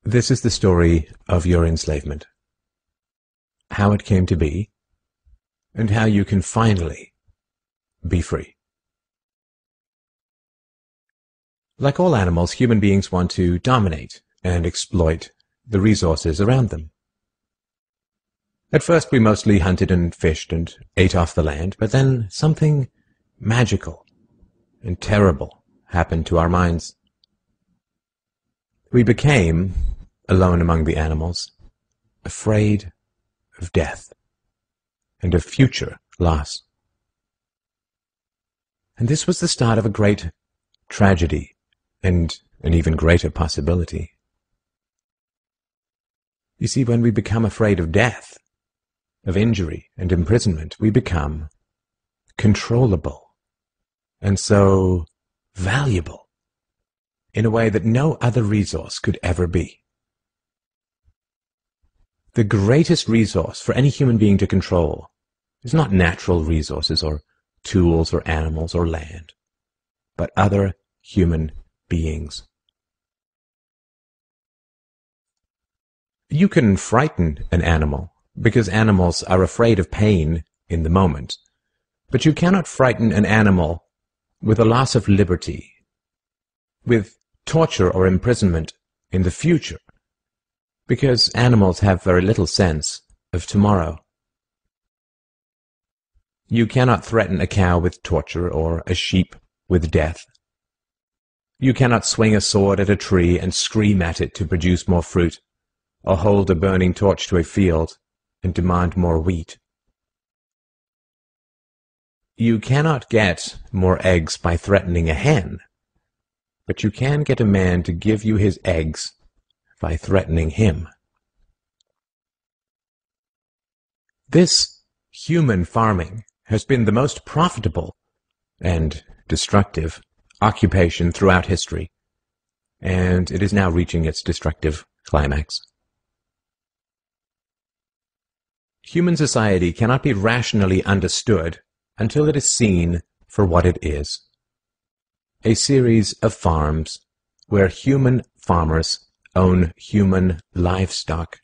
This is the story of your enslavement, how it came to be, and how you can finally be free. Like all animals, human beings want to dominate and exploit the resources around them. At first we mostly hunted and fished and ate off the land, but then something magical and terrible happened to our minds. We became, alone among the animals, afraid of death and of future loss. And this was the start of a great tragedy and an even greater possibility. You see, when we become afraid of death, of injury and imprisonment, we become controllable and so valuable in a way that no other resource could ever be. The greatest resource for any human being to control is not natural resources or tools or animals or land, but other human beings. You can frighten an animal because animals are afraid of pain in the moment, but you cannot frighten an animal with a loss of liberty, with torture or imprisonment in the future, because animals have very little sense of tomorrow. You cannot threaten a cow with torture or a sheep with death. You cannot swing a sword at a tree and scream at it to produce more fruit, or hold a burning torch to a field and demand more wheat. You cannot get more eggs by threatening a hen, but you can get a man to give you his eggs by threatening him. This human farming has been the most profitable and destructive occupation throughout history, and it is now reaching its destructive climax. Human society cannot be rationally understood until it is seen for what it is: a series of farms where human farmers own human livestock.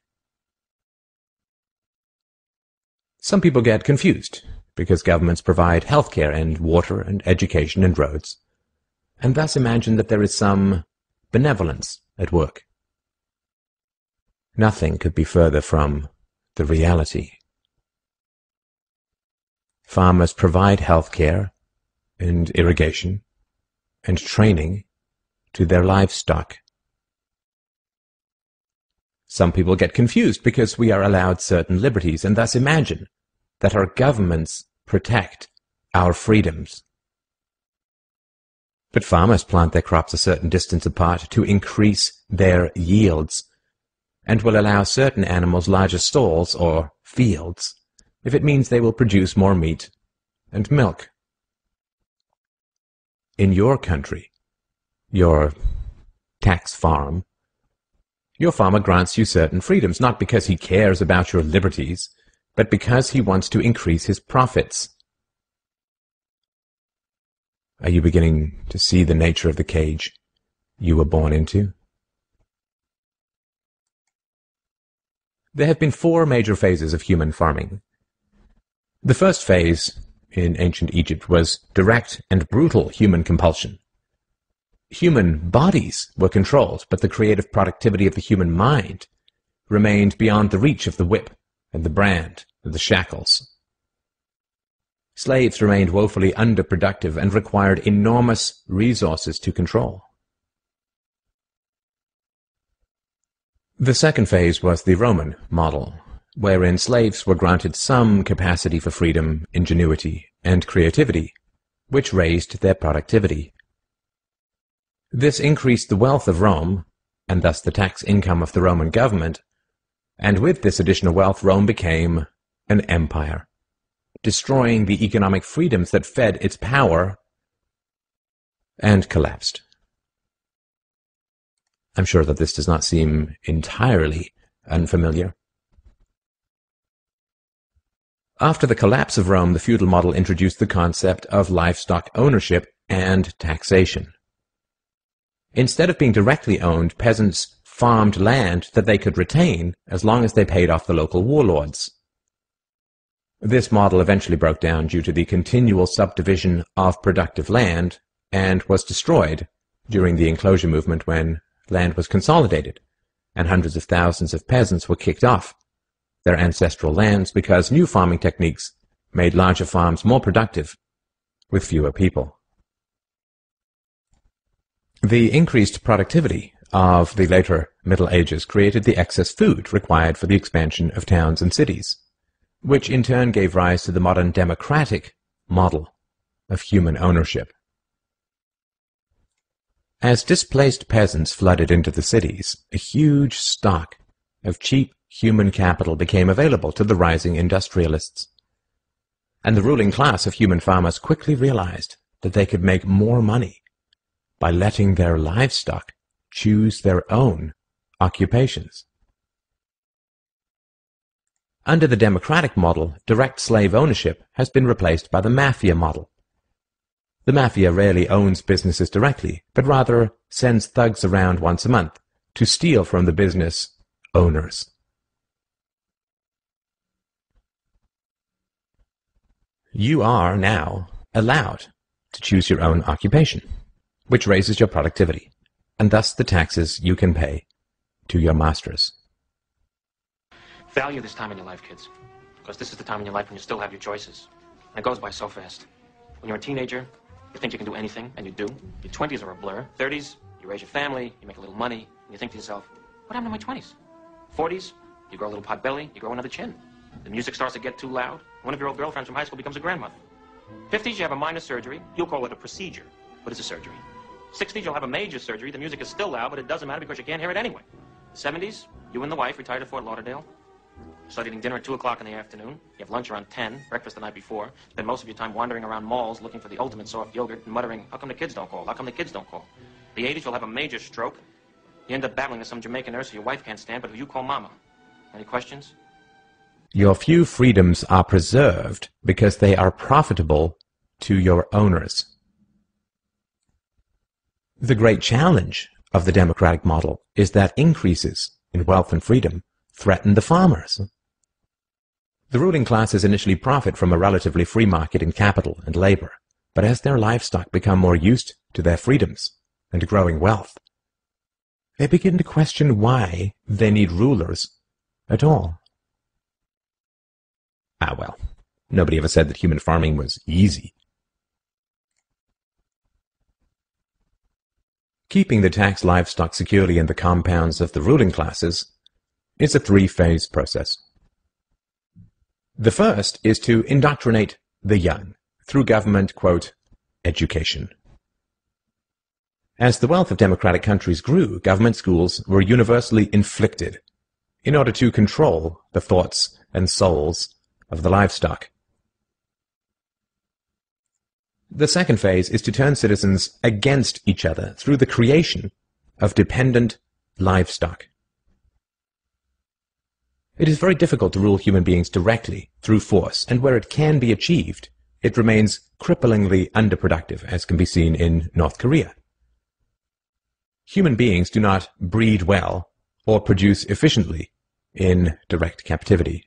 Some people get confused because governments provide healthcare and water and education and roads, and thus imagine that there is some benevolence at work. Nothing could be further from the reality. Farmers provide healthcare and irrigation and training to their livestock. Some people get confused because we are allowed certain liberties and thus imagine that our governments protect our freedoms. But farmers plant their crops a certain distance apart to increase their yields, and will allow certain animals larger stalls or fields if it means they will produce more meat and milk. In your country, your tax farm, your farmer grants you certain freedoms, not because he cares about your liberties, but because he wants to increase his profits. Are you beginning to see the nature of the cage you were born into? There have been 4 major phases of human farming. The first phase in ancient Egypt was direct and brutal human compulsion. Human bodies were controlled, but the creative productivity of the human mind remained beyond the reach of the whip and the brand and the shackles. Slaves remained woefully underproductive and required enormous resources to control. The second phase was the Roman model, wherein slaves were granted some capacity for freedom, ingenuity, and creativity, which raised their productivity. This increased the wealth of Rome, and thus the tax income of the Roman government, and with this additional wealth Rome became an empire, destroying the economic freedoms that fed its power, and collapsed. I'm sure that this does not seem entirely unfamiliar. After the collapse of Rome, the feudal model introduced the concept of livestock ownership and taxation. Instead of being directly owned, peasants farmed land that they could retain as long as they paid off the local warlords. This model eventually broke down due to the continual subdivision of productive land and was destroyed during the enclosure movement when land was consolidated and hundreds of thousands of peasants were kicked off their ancestral lands because new farming techniques made larger farms more productive with fewer people. The increased productivity of the later Middle Ages created the excess food required for the expansion of towns and cities, which in turn gave rise to the modern democratic model of human ownership. As displaced peasants flooded into the cities, a huge stock of cheap human capital became available to the rising industrialists. And the ruling class of human farmers quickly realized that they could make more money by letting their livestock choose their own occupations. Under the democratic model, direct slave ownership has been replaced by the mafia model. The mafia rarely owns businesses directly, but rather sends thugs around once a month to steal from the business owners. You are now allowed to choose your own occupation, which raises your productivity, and thus the taxes you can pay to your masters. Value this time in your life, kids, because this is the time in your life when you still have your choices. And it goes by so fast. When you're a teenager, you think you can do anything, and you do. Your 20s are a blur. 30s, you raise your family, you make a little money, and you think to yourself, what happened to my 20s? 40s, you grow a little pot belly, you grow another chin. The music starts to get too loud. One of your old girlfriends from high school becomes a grandmother. 50s, you have a minor surgery. You'll call it a procedure, but it's a surgery. 60s, you'll have a major surgery. The music is still loud, but it doesn't matter because you can't hear it anyway. 70s, you and the wife retire to Fort Lauderdale. Start eating dinner at 2 o'clock in the afternoon. You have lunch around 10, breakfast the night before. Spend most of your time wandering around malls looking for the ultimate soft yogurt and muttering, how come the kids don't call? How come the kids don't call? The 80s, you'll have a major stroke. You end up battling with some Jamaican nurse who your wife can't stand, but who you call mama. Any questions? Your few freedoms are preserved because they are profitable to your owners. The great challenge of the democratic model is that increases in wealth and freedom threaten the farmers. The ruling classes initially profit from a relatively free market in capital and labor, but as their livestock become more used to their freedoms and growing wealth, they begin to question why they need rulers at all. Well, nobody ever said that human farming was easy. Keeping the taxed livestock securely in the compounds of the ruling classes is a three-phase process. The first is to indoctrinate the young through government, quote, education. As the wealth of democratic countries grew, government schools were universally inflicted in order to control the thoughts and souls of the livestock. The second phase is to turn citizens against each other through the creation of dependent livestock. It is very difficult to rule human beings directly through force, and where it can be achieved, it remains cripplingly underproductive, as can be seen in North Korea. Human beings do not breed well or produce efficiently in direct captivity.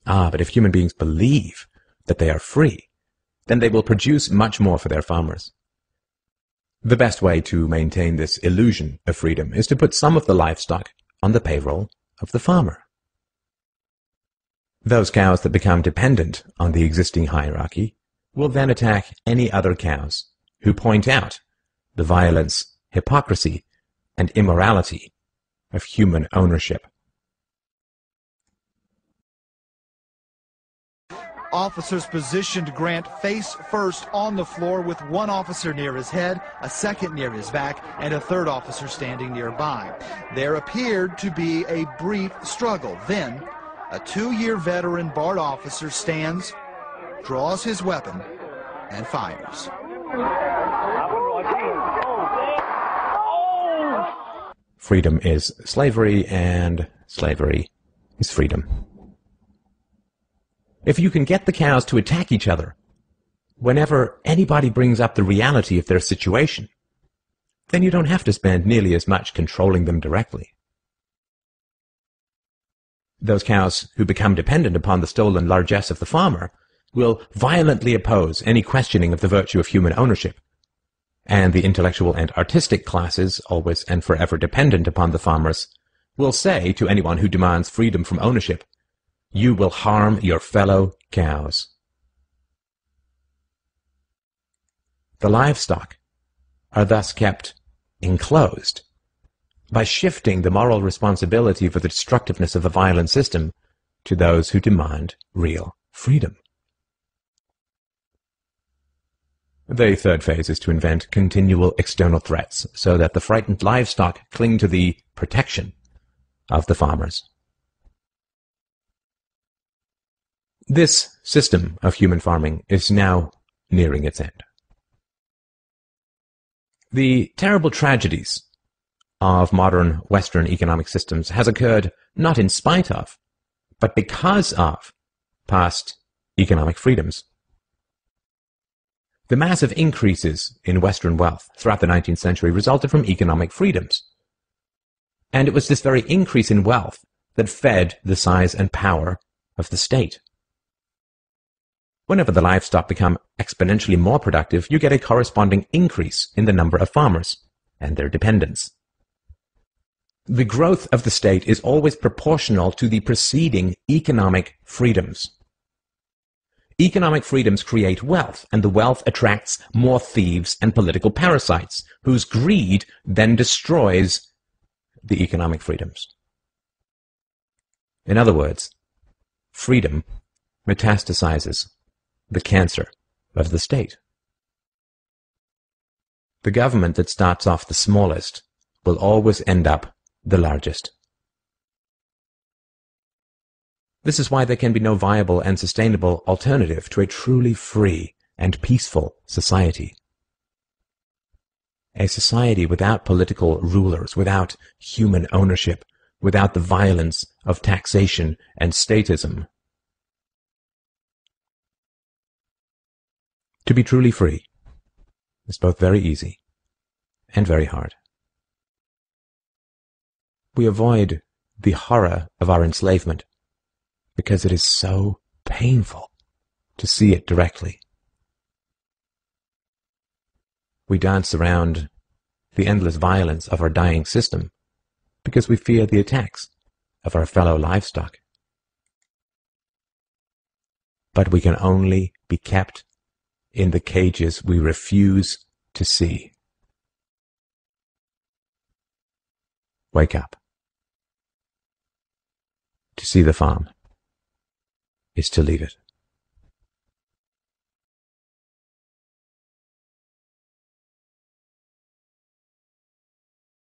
But if human beings believe that they are free, then they will produce much more for their farmers. The best way to maintain this illusion of freedom is to put some of the livestock on the payroll of the farmer. Those cows that become dependent on the existing hierarchy will then attack any other cows who point out the violence, hypocrisy, and immorality of human ownership. Officers positioned Grant face first on the floor with one officer near his head, a second near his back, and a third officer standing nearby. There appeared to be a brief struggle. Then, a 2-year veteran BART officer stands, draws his weapon, and fires. Freedom is slavery, and slavery is freedom. If you can get the cows to attack each other, whenever anybody brings up the reality of their situation, then you don't have to spend nearly as much controlling them directly. Those cows who become dependent upon the stolen largesse of the farmer will violently oppose any questioning of the virtue of human ownership, and the intellectual and artistic classes, always and forever dependent upon the farmers, will say to anyone who demands freedom from ownership, "You will harm your fellow cows." The livestock are thus kept enclosed by shifting the moral responsibility for the destructiveness of a violent system to those who demand real freedom. The third phase is to invent continual external threats so that the frightened livestock cling to the protection of the farmers. This system of human farming is now nearing its end. The terrible tragedies of modern Western economic systems has occurred not in spite of, but because of past economic freedoms. The massive increases in Western wealth throughout the 19th century resulted from economic freedoms. And it was this very increase in wealth that fed the size and power of the state. Whenever the livestock become exponentially more productive, you get a corresponding increase in the number of farmers and their dependents. The growth of the state is always proportional to the preceding economic freedoms. Economic freedoms create wealth, and the wealth attracts more thieves and political parasites, whose greed then destroys the economic freedoms. In other words, freedom metastasizes the cancer of the state. The government that starts off the smallest will always end up the largest. This is why there can be no viable and sustainable alternative to a truly free and peaceful society. A society without political rulers, without human ownership, without the violence of taxation and statism. To be truly free is both very easy and very hard. We avoid the horror of our enslavement because it is so painful to see it directly. We dance around the endless violence of our dying system because we fear the attacks of our fellow livestock. But we can only be kept in the cages we refuse to see. Wake up. To see the farm is to leave it.